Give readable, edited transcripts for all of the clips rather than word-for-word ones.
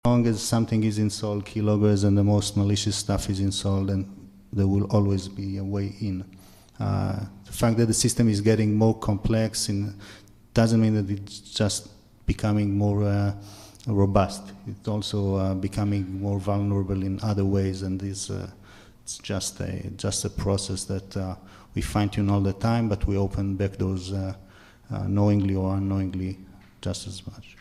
long as something is installed, keyloggers and the most malicious stuff is installed, and there will always be a way in. The fact that the system is getting more complex doesn't mean that it's just becoming more robust. It's also becoming more vulnerable in other ways, and it's just a process that we fine-tune all the time, but we open back doors knowingly or unknowingly just as much.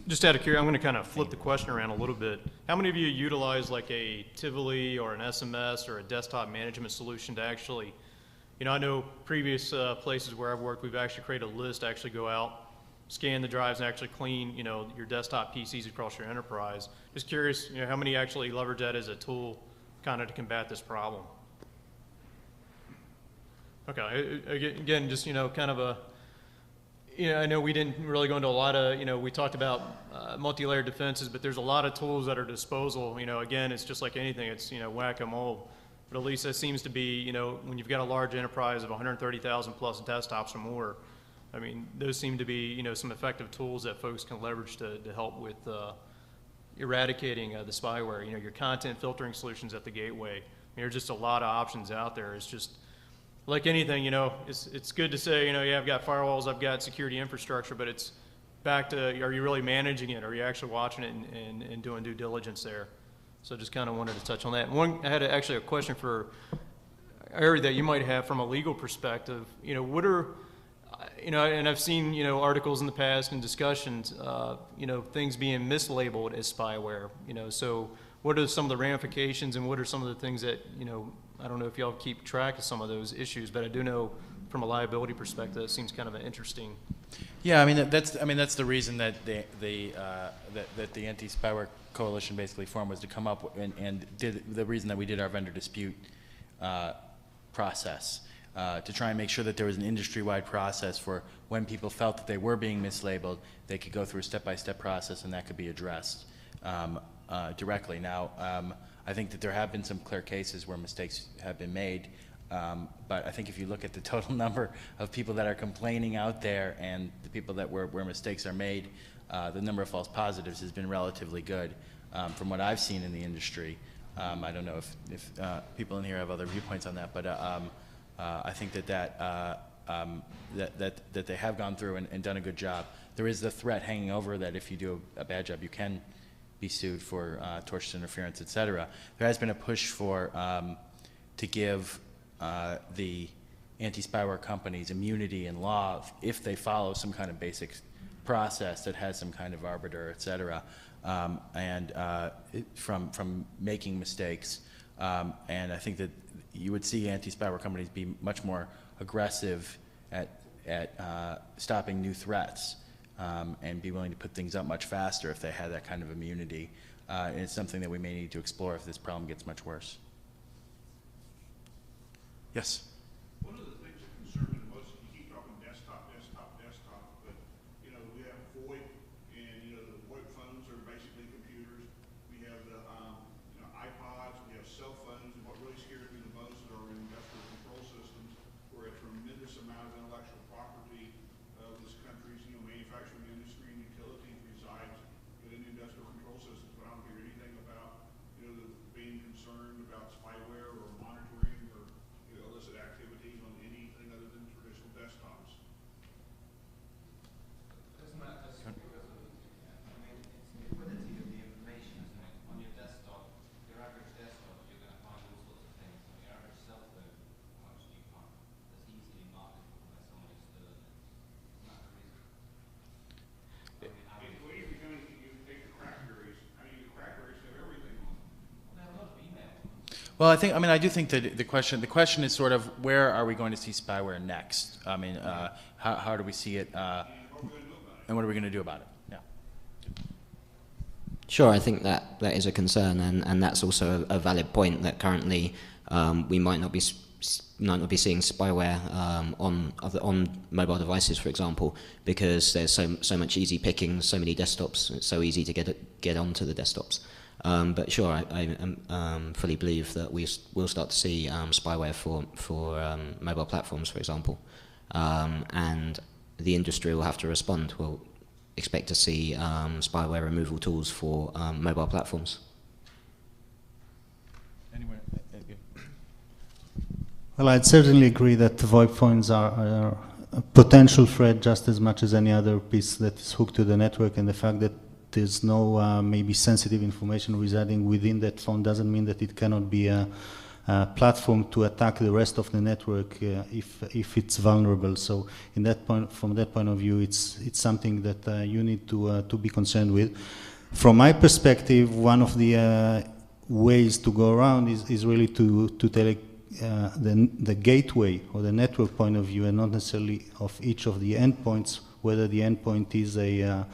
Just out of curiosity, I'm going to kind of flip the question around a little bit. How many of you utilize like a Tivoli or an SMS or a desktop management solution to actually, I know previous places where I've worked, we've actually created a list to actually go out, scan the drives, and actually clean, your desktop PCs across your enterprise. Just curious, how many actually leverage that as a tool kind of to combat this problem? Okay, again, just, kind of a, I know we didn't really go into a lot of, we talked about multi-layered defenses, but there's a lot of tools at our disposal. Again, it's just like anything, it's, whack-a-mole. But at least that seems to be, when you've got a large enterprise of 130,000 plus desktops or more, I mean, those seem to be, some effective tools that folks can leverage to help with eradicating the spyware. Your content filtering solutions at the gateway. There's just a lot of options out there. It's just, like anything, it's good to say, yeah, I've got firewalls, I've got security infrastructure, but it's back to, are you really managing it? Are you actually watching it and doing due diligence there? So just kind of wanted to touch on that. I had actually a question for Ari that you might have from a legal perspective. What are, and I've seen, articles in the past and discussions, things being mislabeled as spyware, so what are some of the ramifications and what are some of the things that, I don't know if y'all keep track of some of those issues, but I do know from a liability perspective, it seems kind of an interesting. Yeah, that's the reason that the anti-spyware coalition basically formed, was to come up and did the reason that we did our vendor dispute process to try and make sure that there was an industry-wide process for when people felt that they were being mislabeled, they could go through a step-by-step process and that could be addressed directly. Now, I think that there have been some clear cases where mistakes have been made, but I think if you look at the total number of people that are complaining out there and the people that where mistakes are made, the number of false positives has been relatively good from what I've seen in the industry. I don't know if people in here have other viewpoints on that, but I think that they have gone through and done a good job. There is the threat hanging over that if you do a bad job, you can be sued for tortious interference, etc. There has been a push for to give the anti-spyware companies immunity in law if they follow some kind of basic process that has some kind of arbiter, etc. From making mistakes. And I think that you would see anti-spyware companies be much more aggressive at stopping new threats. And be willing to put things up much faster if they had that kind of immunity. And it's something that we may need to explore if this problem gets much worse. Yes? One of the things that concern me the most, you keep talking desktop, but we have VoIP, and the VoIP phones are basically computers. We have the iPods, we have cell phones, and what really scares me the most are industrial control systems, where a tremendous amount of intellectual property of this country's manufacturing industry and utilities resides within industrial control systems. But I don't hear anything about being concerned about spyware or monitoring or illicit activities on anything other than traditional desktops. Isn't that just because of, it's the liquidity of the information, isn't it? On your desktop, your average desktop, you're going to find all sorts of things. On your average cell phone, much you can't. That's easily marketable by someone who's still in it. Isn't that the reason? You take the crackberries. The crackberries have everything on them. Well, they have a lot of email. Well, I do think that the question is sort of where are we going to see spyware next? How do we see it, and what are we going to do about it? Yeah. Sure, I think that is a concern, and that's also a valid point that currently we might not be seeing spyware on mobile devices, for example, because there's so much easy picking, so many desktops. It's so easy to get onto the desktops. But sure, I fully believe that we'll start to see spyware for mobile platforms, for example, and the industry will have to respond. We'll expect to see spyware removal tools for mobile platforms. Anywhere? Well, I'd certainly agree that VoIP phones are a potential threat just as much as any other piece that is hooked to the network, and the fact that there's no maybe sensitive information residing within that phone doesn't mean that it cannot be a platform to attack the rest of the network if it's vulnerable. So in that point, from that point of view, it's something that you need to be concerned with. From my perspective, one of the ways to go around is really to take the gateway or the network point of view, and not necessarily of each of the endpoints, whether the endpoint is a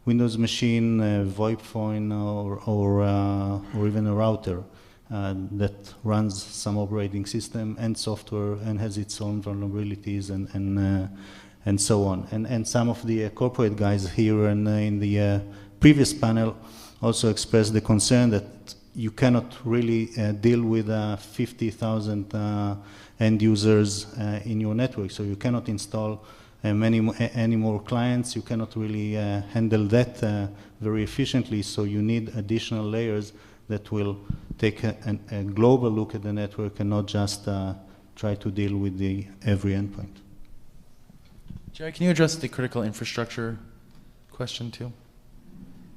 Windows machine, a VoIP phone, or even a router that runs some operating system and software and has its own vulnerabilities and so on. And some of the corporate guys here and in the previous panel also expressed the concern that you cannot really deal with 50,000 end users in your network, so you cannot install any more clients. You cannot really handle that very efficiently, so you need additional layers that will take a global look at the network and not just try to deal with every endpoint. Jerry, can you address the critical infrastructure question too?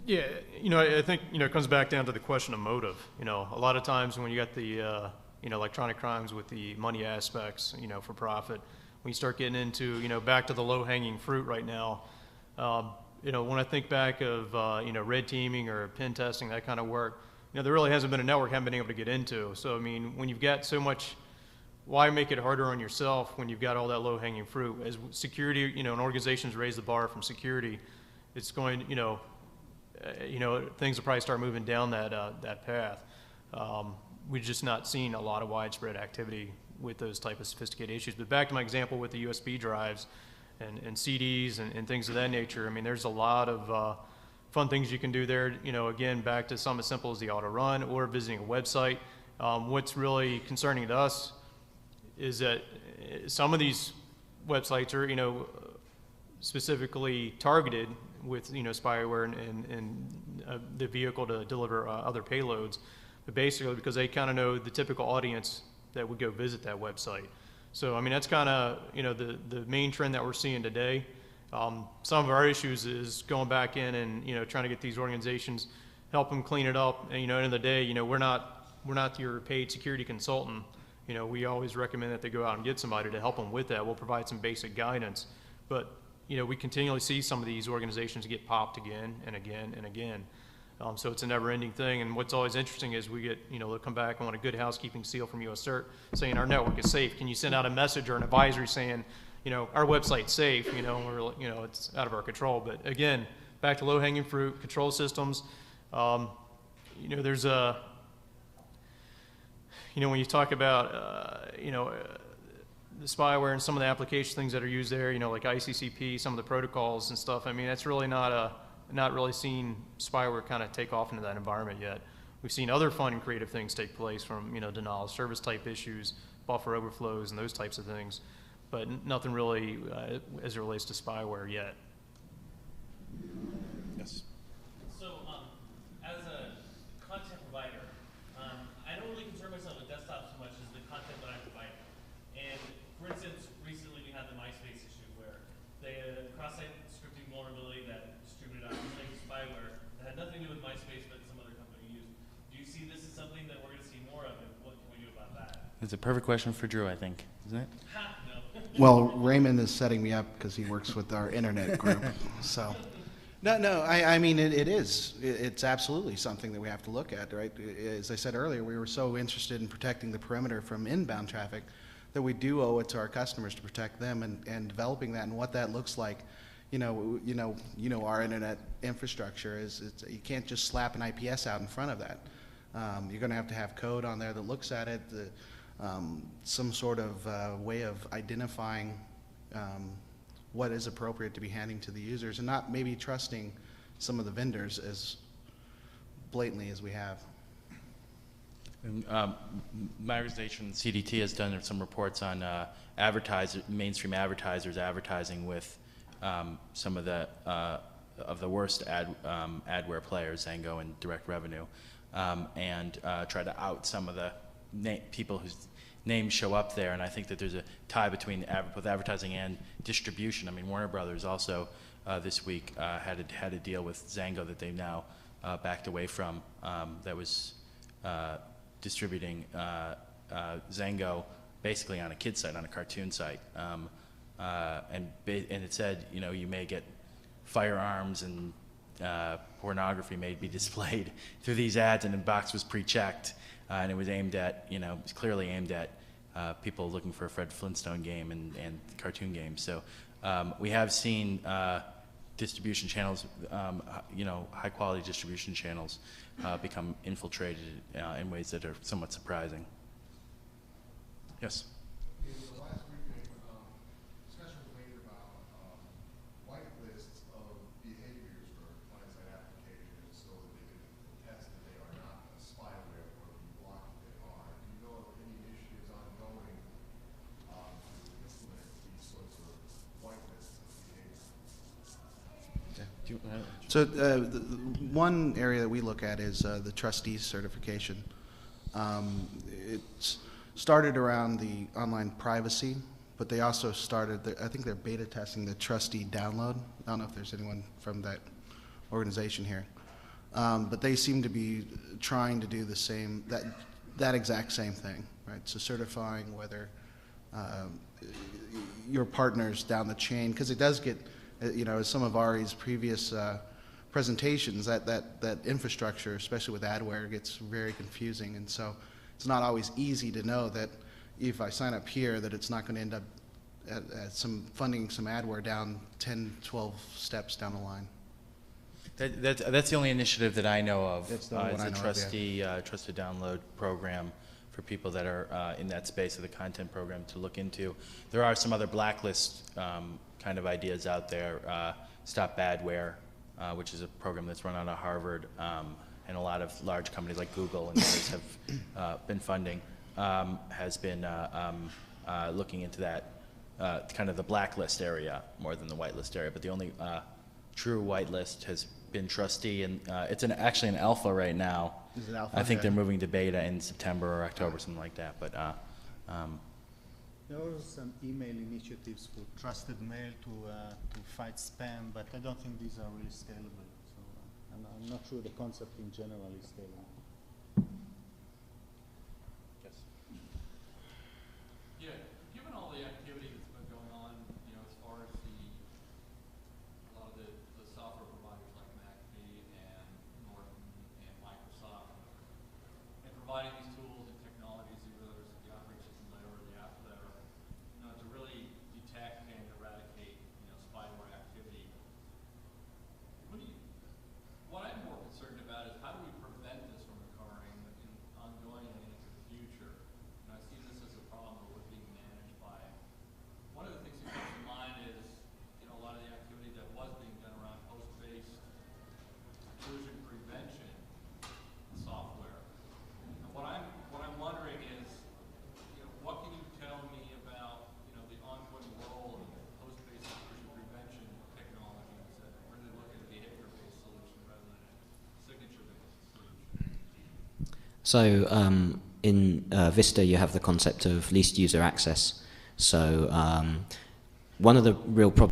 Yeah, I think, it comes back down to the question of motive. A lot of times when you got the, electronic crimes with the money aspects, for profit, when you start getting into, back to the low-hanging fruit right now, when I think back of, red teaming or pen testing, that kind of work, there really hasn't been a network I haven't been able to get into. So, I mean, when you've got so much, why make it harder on yourself when you've got all that low-hanging fruit? As security, and organizations raise the bar from security, it's going, things will probably start moving down that path. We've just not seen a lot of widespread activity with those type of sophisticated issues. But back to my example with the USB drives and CDs and things of that nature, I mean, there's a lot of fun things you can do there. Again, back to something as simple as the auto run or visiting a website. What's really concerning to us is that some of these websites are, specifically targeted with, spyware and the vehicle to deliver other payloads, but basically because they kind of know the typical audience that would go visit that website. So, I mean, that's kind of, the main trend that we're seeing today. Some of our issues is going back in and, trying to get these organizations, help them clean it up. And, end of the day, we're not your paid security consultant. We always recommend that they go out and get somebody to help them with that. We'll provide some basic guidance. But, we continually see some of these organizations get popped again and again and again. So it's a never-ending thing. And what's always interesting is we get, they'll come back and want a good housekeeping seal from US CERT saying our network is safe. Can you send out a message or an advisory saying, our website's safe, we're, it's out of our control. But again, back to low-hanging fruit, control systems. There's a, when you talk about, the spyware and some of the application things that are used there, like ICCP, some of the protocols and stuff, I mean, that's really not really seen spyware kind of take off into that environment yet. We've seen other fun and creative things take place from, denial of service type issues, buffer overflows, and those types of things, but nothing really as it relates to spyware yet. Yes. So, as a content provider, I don't really concern myself with desktop so much as the content that I provide. And for instance, recently we had the MySpace issue where the cross-site scripting vulnerability that distributed out spyware that had nothing to do with MySpace but some other company used. Do you see this as something that we're going to see more of, and what can we do about that? It's a perfect question for Drew, I think, isn't it? Ha! No. Well, Raymond is setting me up because he works with our internet group. So, no, I mean, it is. It's absolutely something that we have to look at, right? As I said earlier, we were so interested in protecting the perimeter from inbound traffic that we do owe it to our customers to protect them, and developing that and what that looks like. Our internet infrastructure you can't just slap an IPS out in front of that. You're going to have code on there that looks at it, some sort of way of identifying what is appropriate to be handing to the users, and not maybe trusting some of the vendors as blatantly as we have. My organization, CDT, has done some reports on mainstream advertisers advertising with some of the worst adware players, Zango and Direct Revenue, and try to out some of the people whose names show up there. And I think that there's a tie between both advertising and distribution. I mean, Warner Brothers also this week had a deal with Zango that they've now backed away from, that was distributing Zango basically on a kid site, on a cartoon site, and it said, you know, you may get firearms and pornography may be displayed through these ads, and the box was pre-checked, and it was aimed at, you know, it was clearly aimed at people looking for a Fred Flintstone game and cartoon games. So we have seen distribution channels, you know, high quality distribution channels become infiltrated in ways that are somewhat surprising. Yes? In the last briefing, discussion was made about whitelists of behaviors for client-side applications so that they can test that they are not a spyware or be blocked if they are. Do you know of any initiatives ongoing to implement these sorts of whitelists of behaviors? So one area that we look at is the trustees certification. It's started around the online privacy, but they also started, I think they're beta testing the trustee download. I don't know if there's anyone from that organization here. But they seem to be trying to do the same, that exact same thing, right? So certifying whether your partners down the chain, because it does get, you know, as some of Ari's previous presentations, that infrastructure, especially with adware, gets very confusing, and so it's not always easy to know that if I sign up here that it's not going to end up at funding some adware down 10, 12 steps down the line. That's the only initiative that I know of. That's the only one I know of, yeah. Trusted download program for people that are in that space of the content program to look into. There are some other blacklist kind of ideas out there. Stop Badware, which is a program that's run out of Harvard, and a lot of large companies like Google and others have been funding, has been looking into that kind of the blacklist area more than the whitelist area. But the only true whitelist has been Trustee, and it's actually an alpha right now. Is it alpha? I think Yeah. they're moving to beta in September or October, something like that. But There are some email initiatives for trusted mail to fight spam, but I don't think these are really scalable. So I'm not sure the concept in general is scalable. yes. Yeah, given all the activity that's been going on, you know, as far as a lot of the software providers like McAfee and Norton and Microsoft, and providing these tools and technologies, either whether it's at the operating system layer or the app layer, you know, to really detect and eradicate, you know, spyware activity. What I'm more concerned about is how do we prevent this from occurring ongoingly into the future? And I see this as a problem that we're being managed by. One of the things that comes to mind is, you know, a lot of the activity that was being done around host-based intrusion prevention software. And what I'm wondering is, you know, what can you tell me about, you know, the ongoing role of host-based intrusion prevention technologies that really look at a behavior-based solution rather than a signature-based solution? So in Vista, you have the concept of least user access. So one of the real problems